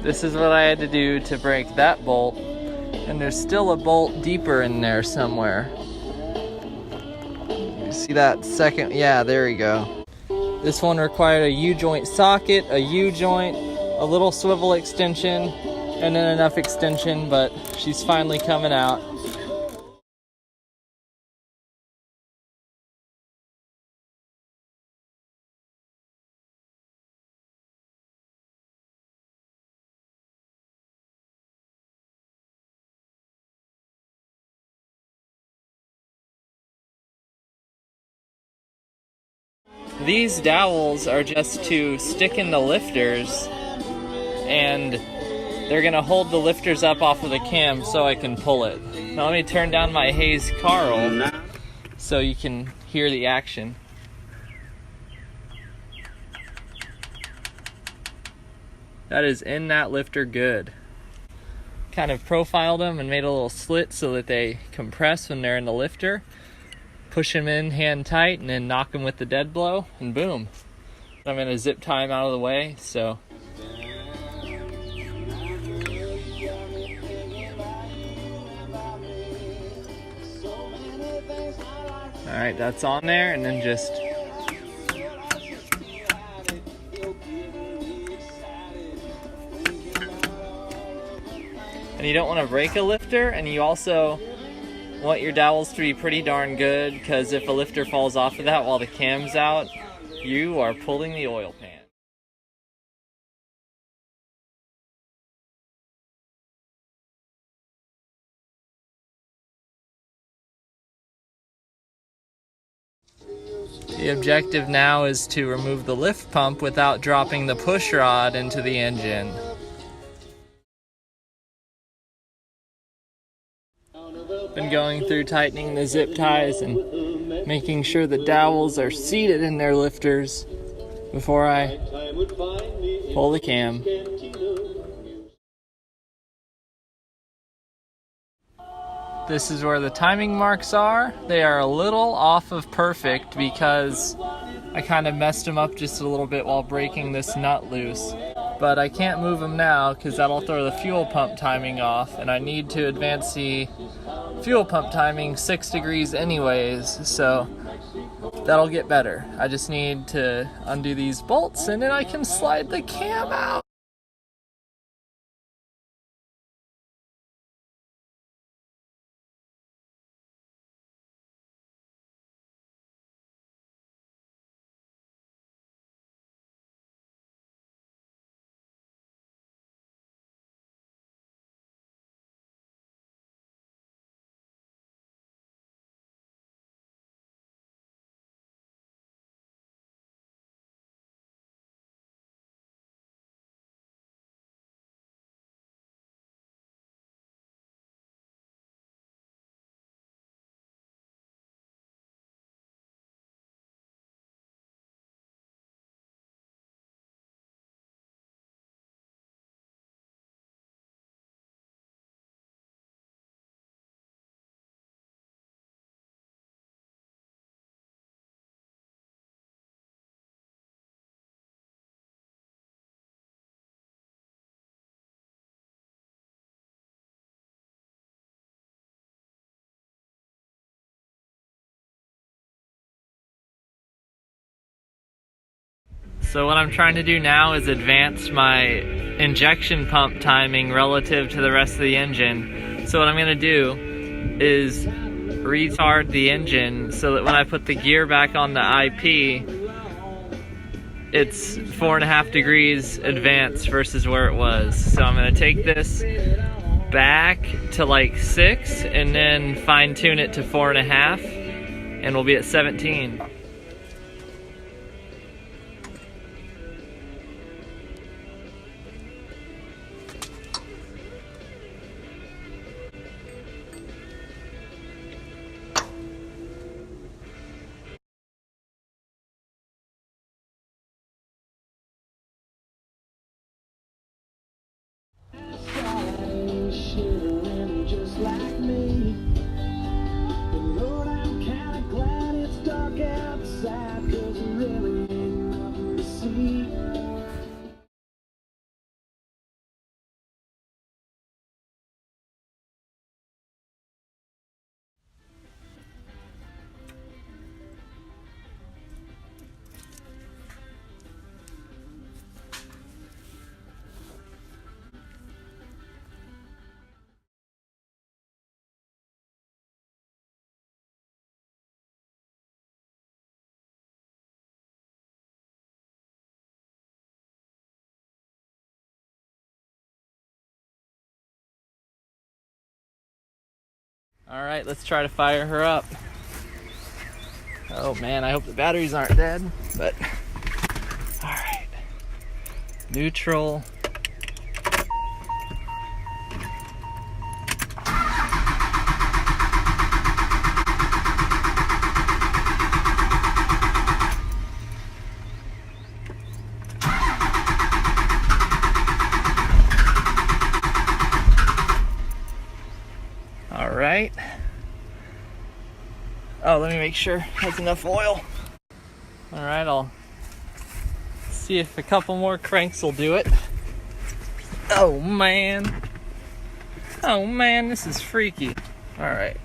This is what I had to do to break that bolt, and there's still a bolt deeper in there somewhere. You see that second? Yeah, there we go. This one required a U-joint socket, a U-joint, a little swivel extension, and then enough extension, but she's finally coming out. These dowels are just to stick in the lifters, and they're gonna hold the lifters up off of the cam so I can pull it. Now let me turn down my Hayes Carl so you can hear the action. That is in that lifter good. Kind of profiled them and made a little slit so that they compress when they're in the lifter. Push them in hand tight and then knock them with the dead blow, and boom. I'm gonna zip tie them out of the way, so. All right, that's on there, and then just. And you don't wanna break a lifter, and you also want your dowels to be pretty darn good, because if a lifter falls off of that while the cam's out, you are pulling the oil pan. The objective now is to remove the lift pump without dropping the push rod into the engine. Been going through tightening the zip ties and making sure the dowels are seated in their lifters before I pull the cam. This is where the timing marks are. They are a little off of perfect because I kind of messed them up just a little bit while breaking this nut loose. But I can't move them now because that'll throw the fuel pump timing off, and I need to advance the fuel pump timing 6 degrees anyways, so that'll get better. I just need to undo these bolts and then I can slide the cam out. So what I'm trying to do now is advance my injection pump timing relative to the rest of the engine. So what I'm going to do is retard the engine so that when I put the gear back on the IP, it's 4.5 degrees advanced versus where it was. So I'm going to take this back to like 6 and then fine tune it to 4.5, and we'll be at 17. All right, let's try to fire her up. Oh man, I hope the batteries aren't dead, but all right. Neutral. All right. Oh, let me make sure it has enough oil. All right, I'll see if a couple more cranks will do it. Oh man. Oh man, this is freaky. All right.